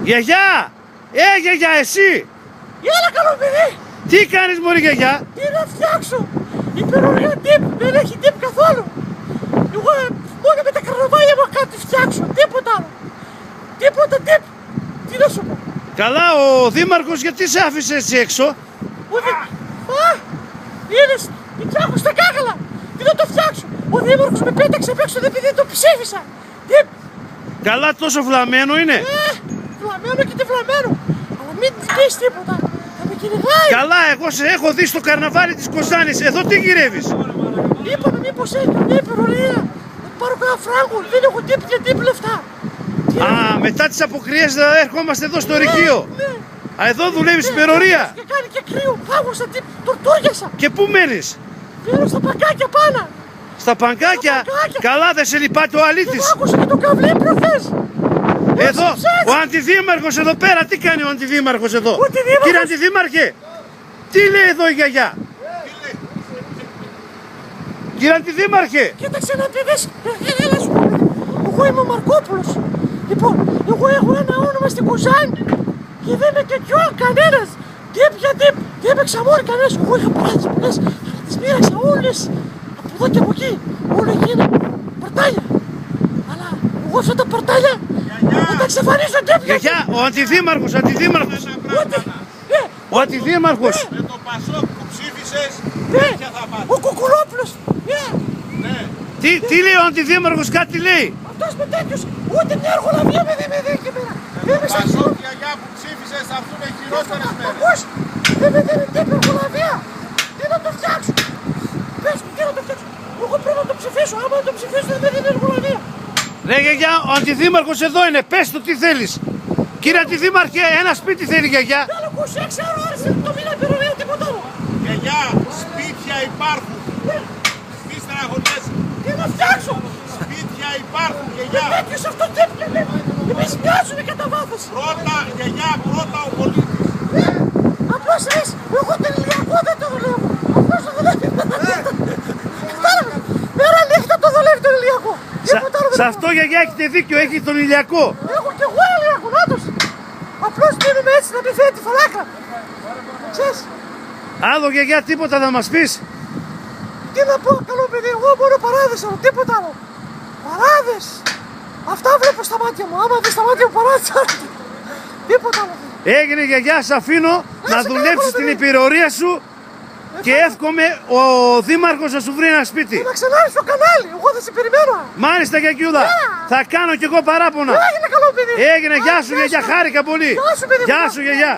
Γιαγιά! Γιαγιά, εσύ! Έλα καλό παιδί! Τι κάνεις μωρή γιαγιά? Τι να φτιάξω! Η υπερορία τύπ δεν έχει τύπ καθόλου! Εγώ μόνο με τα καρναβάλια μου κάτι φτιάξω, τίποτα άλλο! Τίποτα τύπ! Τι να σου πω! Καλά, ο δήμαρχος γιατί σε άφησε έτσι έξω? Είδες, φτιάχνω στα κάκαλα! Τι να το φτιάξω! Ο δήμαρχος με πέταξε απ' έξω επειδή δεν το ψήφισα! Τύπ! Καλά, τόσο βλαμμένο είναι? Βλαμμένο και τι βλαμμένο! Αλλά μην πεις τίποτα! Θα με κυνηγάει! Καλά, εγώ σε έχω δει στο καρναβάλι της Κοζάνης. Εδώ τι γυρεύεις? Είπαμε μήπως έχει καμία υπερορία! Να πάρω κανένα φράγκο! Δεν έχω τύπ για τύπ λεφτά! Α, μετά τις αποκριές θα ερχόμαστε εδώ στο ρηχείο. Ναι. Α, εδώ δουλεύεις υπερορία. Και κάνει και κρύο! Πάγωσα τύπ! Τουρτούριασα! Και πού μένεις? Πήρω στα παγκάκια πάνω! Στα παγκάκια? Στα παγκάκια. Καλά, δεν σε λυπάται ο αλήτης. Άκουσα και το καβλί προχθές! Εδώ, ο αντιδήμαρχος εδώ πέρα, τι κάνει ο αντιδήμαρχος εδώ? Ο αντιδήμαρχος. Κύριε αντιδήμαρχε, τι λέει εδώ η γιαγιά? Κύριε αντιδήμαρχε. Κοίταξε να δεις, έλα σου πω, εγώ είμαι ο Μαρκόπουλος. Λοιπόν, εγώ έχω ένα όνομα στην Κοζάνη και δεν με τέτοιον κανένας. Τύπ για τύπ, δεν με ξαμόρει κανένας. Εγώ είχα πράξει πολλές, τις μοίραξα όλες από εδώ και από εκεί. Όλα εκείνα πορτάλια. Αλλά εγώ αυτά τα πορτάλια θα τα εξαφανίσω τύπ για τύπ. Γιαγιά, ο αντιδήμαρχος, αντιδήμαρχος. Ο αντιδήμαρχος. Με το Πασόκ που ψήφισες, Ναι, τέτοια θα πάθει. ο Κουκουλόπουλος. Ναι. Τι λέει ο αντιδήμαρχος, κάτι λέει? Αυτός με τέτοιος, ούτε μια εργολαβία με δει και εμένα. Δεν με σαν Πασόκ, γιαγιά που ψήφισες, θα έρθουν χειρότερες μέρες. Ακούς, δεν με δίνει τέτοια εργολαβία. Τι να το φτιάξω. Πες μου, τι να το φτιάξω. Εγώ πρέπει να το ψηφίσω. Άμα δεν το ψηφίσω δεν με δίνει εργολαβία. Ρε γιαγιά, ο αντιδήμαρχος εδώ είναι, πες του τι θέλεις. Κύριε αντιδήμαρχε, ένα σπίτι θέλει γιαγιά. Θέλω 26 ώρες το μήνα υπερορία, τίποτα άλλο. Γιαγιά, σπίτια υπάρχουν. Μη στεναχωριέσαι. Τι να φτιάξω. Σπίτια υπάρχουν, γιαγιά. Τέτοιος αυτό τέτοιο λέμε. Εμείς μοιάζουμε κατά βάθος. Πρώτα, γιαγιά, πρώτα ο πολίτης. Απλώς λες, εγώ τον ηλιακό δεν το δουλεύω. Απλώς το δουλεύει. Κατάλαβες. Μέρα νύχτα το δουλεύει τον ηλιακό. Τίποτα άλλο δεν Σε έχω. αυτό γιαγιά έχετε δίκιο, έχει τον ηλιακό. Έχω κι εγώ ηλιακό, νάτος. Απλώς μείνουμε έτσι να μην φέρει τη φαλάκρα. Ξέρεις, Άλλο γιαγιά, τίποτα να μας πεις? τι να πω καλό παιδί, εγώ μόνο παράδες έχω, τίποτα άλλο. Παράδες. Αυτά βλέπω στα μάτια μου, άμα δεις στα μάτια μου παράδες. Τίποτα άλλο. Έγινε γιαγιά, σε αφήνω να σε δουλέψεις καλά, την παιδί. υπηρορία σου και εύχομαι ο δήμαρχος να σου βρει ένα σπίτι. Να ξανάρθεις στο κανάλι, εγώ θα σε περιμένω. Μάλιστα γιαγιούδα, θα κάνω κι εγώ παράπονα. Έγινε καλό παιδί. Έγινε, γεια σου γιαγιά, χάρηκα πολύ. Γεια σου παιδί. Γεια σου γιαγιά.